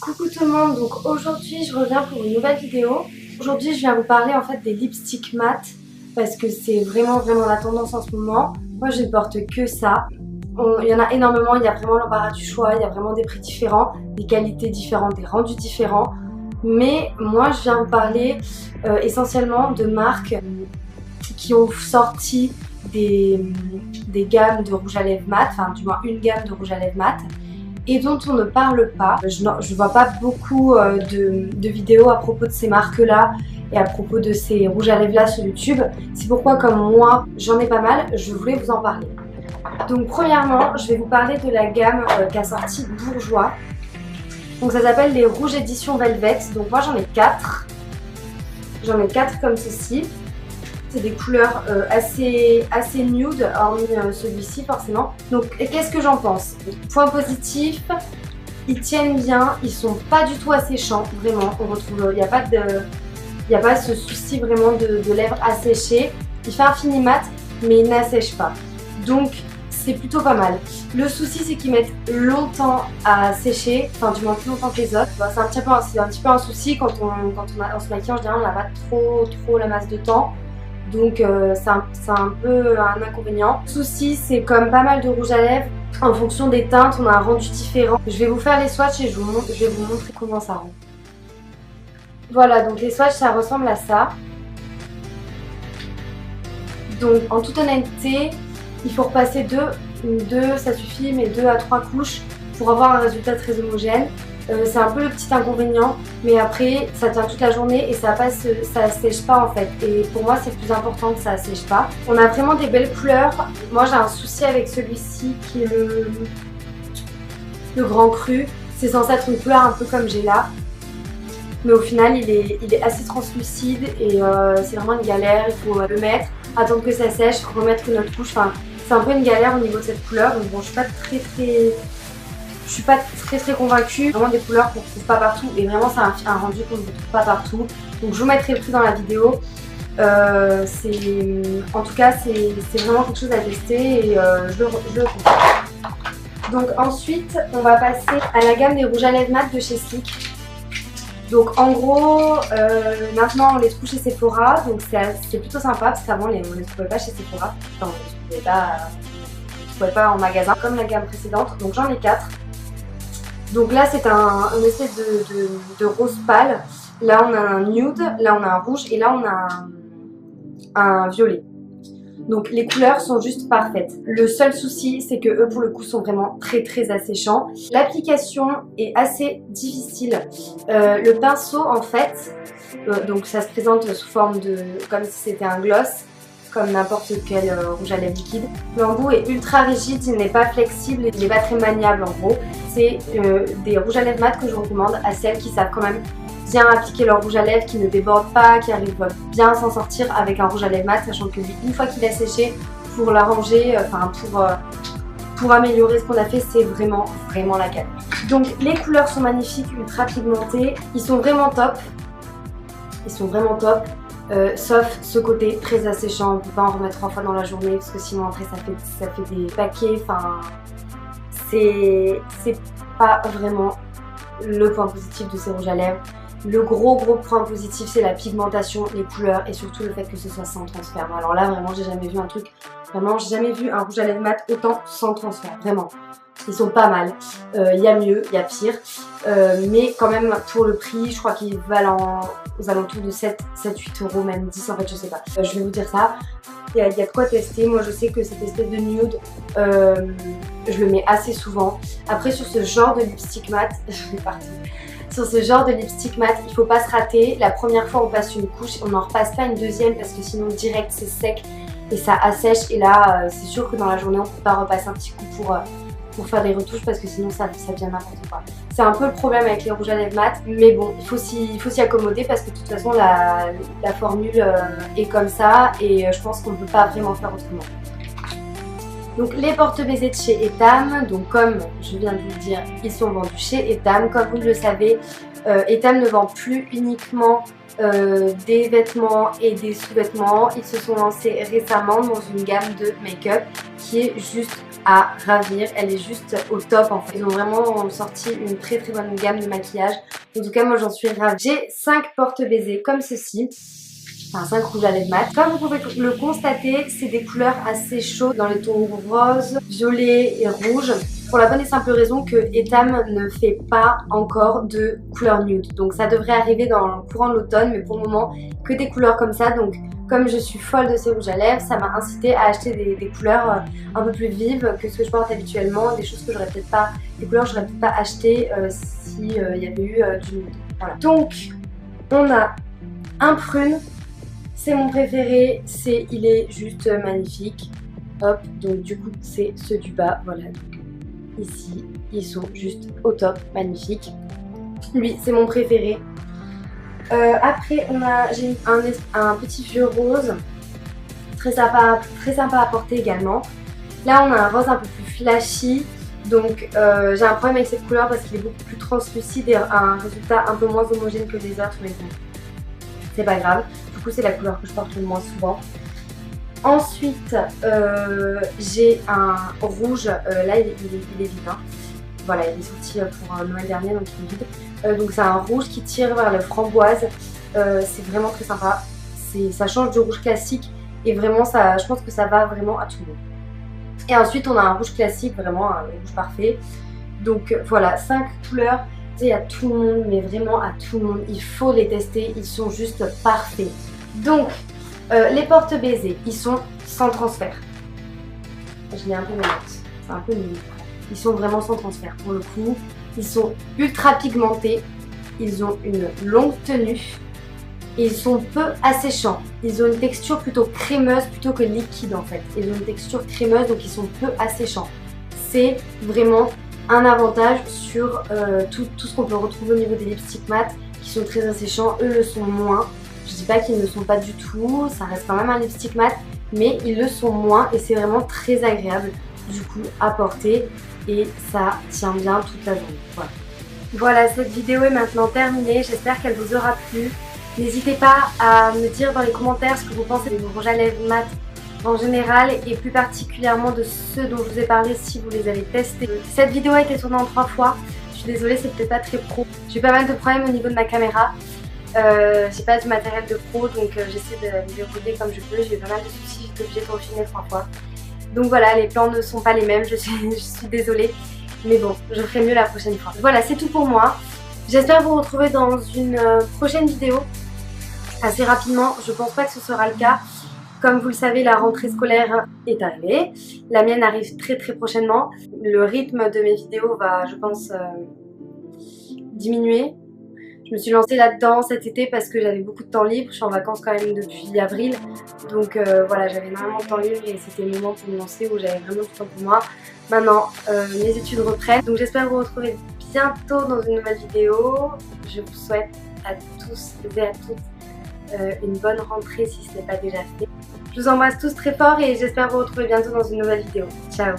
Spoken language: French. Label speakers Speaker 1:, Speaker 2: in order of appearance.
Speaker 1: Coucou tout le monde, donc aujourd'hui je reviens pour une nouvelle vidéo. Aujourd'hui je viens vous parler en fait des lipsticks mat parce que c'est vraiment la tendance en ce moment. Moi je ne porte que ça. Il y en a énormément, il y a vraiment l'embarras du choix, il y a vraiment des prix différents, des qualités différentes, des rendus différents. Mais moi je viens vous parler essentiellement de marques qui ont sorti des gammes de rouge à lèvres mat, enfin du moins une gamme de rouge à lèvres mat, et dont on ne parle pas. Je vois pas beaucoup de vidéos à propos de ces marques-là et à propos de ces rouges à lèvres-là sur YouTube. C'est pourquoi, comme moi, j'en ai pas mal, je voulais vous en parler. Donc premièrement, je vais vous parler de la gamme qu'a sorti Bourjois. Donc ça s'appelle les rouges édition Velvet. Donc moi j'en ai 4. J'en ai 4 comme ceci. C'est des couleurs assez nude, hormis celui-ci forcément. Donc qu'est-ce que j'en pense? Point positif, ils tiennent bien, ils sont pas du tout asséchants, vraiment. On retrouve, il n'y a pas ce souci vraiment de lèvres asséchées. Il fait un fini mat, mais il n'assèche pas. Donc c'est plutôt pas mal. Le souci c'est qu'ils mettent longtemps à sécher, enfin du moins plus longtemps que les autres. C'est un petit peu un souci quand on se maquille en général, on n'a pas trop la masse de temps. Donc c'est un peu un inconvénient. Souci, c'est comme pas mal de rouge à lèvres, en fonction des teintes, on a un rendu différent. Je vais vous faire les swatchs et je vais vous montrer comment ça rend. Voilà, donc les swatchs, ça ressemble à ça. Donc en toute honnêteté, il faut repasser deux, ça suffit, mais 2 à 3 couches pour avoir un résultat très homogène. C'est un peu le petit inconvénient, mais après ça tient toute la journée et ça sèche pas en fait. Et pour moi c'est plus important que ça sèche pas. On a vraiment des belles couleurs. Moi j'ai un souci avec celui-ci qui est le Grand Cru. C'est censé être une couleur un peu comme j'ai là. Mais au final il est assez translucide et c'est vraiment une galère. Il faut le mettre, attendre que ça sèche, remettre une autre couche. Enfin, c'est un peu une galère au niveau de cette couleur. Donc bon, je suis pas très convaincue. Vraiment des couleurs qu'on ne trouve pas partout et vraiment c'est un rendu qu'on ne trouve pas partout. Donc je vous mettrai le prix dans la vidéo. En tout cas c'est vraiment quelque chose à tester et je le conseille. Donc ensuite on va passer à la gamme des rouges à lèvres mat de chez Sleek. Donc en gros maintenant on les trouve chez Sephora, donc c'est plutôt sympa parce qu'avant on les trouvait pas chez Sephora. Enfin on les trouvait pas en magasin comme la gamme précédente. Donc j'en ai 4. Donc là c'est une espèce de rose pâle. Là on a un nude, là on a un rouge et là on a un violet. Donc les couleurs sont juste parfaites. Le seul souci c'est que eux pour le coup sont vraiment très asséchants. L'application est assez difficile. Le pinceau en fait, donc ça se présente sous forme comme si c'était un gloss, comme n'importe quel rouge à lèvres liquide. L'embout est ultra rigide, il n'est pas flexible, il n'est pas très maniable en gros. C'est des rouges à lèvres mat que je recommande à celles qui savent quand même bien appliquer leur rouge à lèvres, qui ne débordent pas, qui arrivent bien s'en sortir avec un rouge à lèvres mat, sachant que lui, une fois qu'il a séché, pour l'arranger, pour améliorer ce qu'on a fait, c'est vraiment la gamme. Donc les couleurs sont magnifiques, ultra pigmentées, ils sont vraiment top. Sauf ce côté très asséchant, on ne peut pas en remettre 3 fois dans la journée parce que sinon après ça fait des paquets, enfin c'est pas vraiment le point positif de ces rouges à lèvres. Le gros point positif c'est la pigmentation, les couleurs et surtout le fait que ce soit sans transfert. Alors là vraiment j'ai jamais vu un truc, vraiment j'ai jamais vu un rouge à lèvres mat autant sans transfert, vraiment. Ils sont pas mal, il y a mieux, il y a pire, mais quand même pour le prix je crois qu'ils valent aux alentours de 7-8 euros, même 10 en fait, je sais pas. Je vais vous dire ça, il y a de quoi tester. Moi je sais que cette espèce de nude, je le mets assez souvent. Après sur ce genre de lipstick mat, je vais partir. Sur ce genre de lipstick mat, il faut pas se rater. La première fois on passe une couche, on n'en repasse pas une deuxième parce que sinon direct c'est sec et ça assèche. Et là c'est sûr que dans la journée on peut pas repasser un petit coup pour faire des retouches parce que sinon ça devient n'importe quoi. C'est un peu le problème avec les rouges à lèvres mat, mais bon, il faut s'y accommoder parce que de toute façon la formule est comme ça et je pense qu'on ne peut pas vraiment faire autrement. Donc les porte-baisers de chez Etam, donc comme je viens de vous le dire, ils sont vendus chez Etam. Comme vous le savez, Etam ne vend plus uniquement des vêtements et des sous-vêtements. Ils se sont lancés récemment dans une gamme de make-up qui est juste à ravir, elle est juste au top en fait. Ils ont vraiment sorti une très bonne gamme de maquillage. En tout cas moi j'en suis ravie. J'ai 5 porte-baisers comme ceci. Enfin 5 rouges à lèvres mat. Comme vous pouvez le constater, c'est des couleurs assez chaudes dans les tons rose, violet et rouge. Pour la bonne et simple raison que Etam ne fait pas encore de couleur nude. Donc ça devrait arriver dans le courant de l'automne, mais pour le moment que des couleurs comme ça. Donc comme je suis folle de ces rouges à lèvres, ça m'a incité à acheter des couleurs un peu plus vives que ce que je porte habituellement. Des choses que j'aurais peut-être pas, des couleurs que j'aurais peut-être pas achetées si y avait eu du nude. Voilà. Donc on a un prune. C'est mon préféré, il est juste magnifique. Hop, donc du coup c'est ceux du bas, voilà. Donc, ici, ils sont juste au top, magnifiques. Lui, c'est mon préféré. Après, j'ai un petit vieux rose, très sympa à porter également. Là, on a un rose un peu plus flashy. Donc j'ai un problème avec cette couleur parce qu'il est beaucoup plus translucide et un résultat un peu moins homogène que les autres, mais bon, c'est pas grave. Du coup c'est la couleur que je porte le moins souvent. Ensuite j'ai un rouge, là il est vide, hein. Voilà, il est sorti pour Noël dernier donc il est vide. Donc c'est un rouge qui tire vers le framboise, c'est vraiment très sympa. Ça change du rouge classique et vraiment je pense que ça va vraiment à tout le monde. Et ensuite on a un rouge classique, vraiment un rouge parfait. Donc voilà, 5 couleurs. Et à tout le monde, mais vraiment à tout le monde, il faut les tester, ils sont juste parfaits. Donc les porte-baisers, ils sont sans transfert. Je mets un peu mes notes, c'est un peu nul. Ils sont vraiment sans transfert pour le coup. Ils sont ultra pigmentés, ils ont une longue tenue et ils sont peu asséchants. Ils ont une texture plutôt crémeuse plutôt que liquide en fait. Ils ont une texture crémeuse donc ils sont peu asséchants. C'est vraiment un avantage sur tout ce qu'on peut retrouver au niveau des lipsticks mat qui sont très asséchants. Eux le sont moins. Je dis pas qu'ils ne le sont pas du tout, ça reste quand même un lipstick mat, mais ils le sont moins et c'est vraiment très agréable du coup à porter et ça tient bien toute la journée. Voilà, cette vidéo est maintenant terminée, j'espère qu'elle vous aura plu. N'hésitez pas à me dire dans les commentaires ce que vous pensez des rouges à lèvres mat en général et plus particulièrement de ceux dont je vous ai parlé si vous les avez testés. Cette vidéo a été tournée en 3 fois, je suis désolée, c'est peut-être pas très pro. J'ai eu pas mal de problèmes au niveau de ma caméra. J'ai pas du matériel de pro donc j'essaie de me débrouiller comme je peux. J'ai eu pas mal de soucis, j'étais obligée de refilmer 3 fois. Donc voilà, les plans ne sont pas les mêmes, je suis désolée. Mais bon, je ferai mieux la prochaine fois. Voilà, c'est tout pour moi. J'espère vous retrouver dans une prochaine vidéo assez rapidement. Je pense pas que ce sera le cas. Comme vous le savez, la rentrée scolaire est arrivée. La mienne arrive très prochainement. Le rythme de mes vidéos va, je pense, diminuer. Je me suis lancée là-dedans cet été parce que j'avais beaucoup de temps libre. Je suis en vacances quand même depuis avril. Donc voilà, j'avais énormément de temps libre et c'était le moment pour me lancer où j'avais vraiment du temps pour moi. Maintenant, mes études reprennent. Donc j'espère vous retrouver bientôt dans une nouvelle vidéo. Je vous souhaite à tous et à toutes une bonne rentrée si ce n'est pas déjà fait. Je vous embrasse tous très fort et j'espère vous retrouver bientôt dans une nouvelle vidéo. Ciao!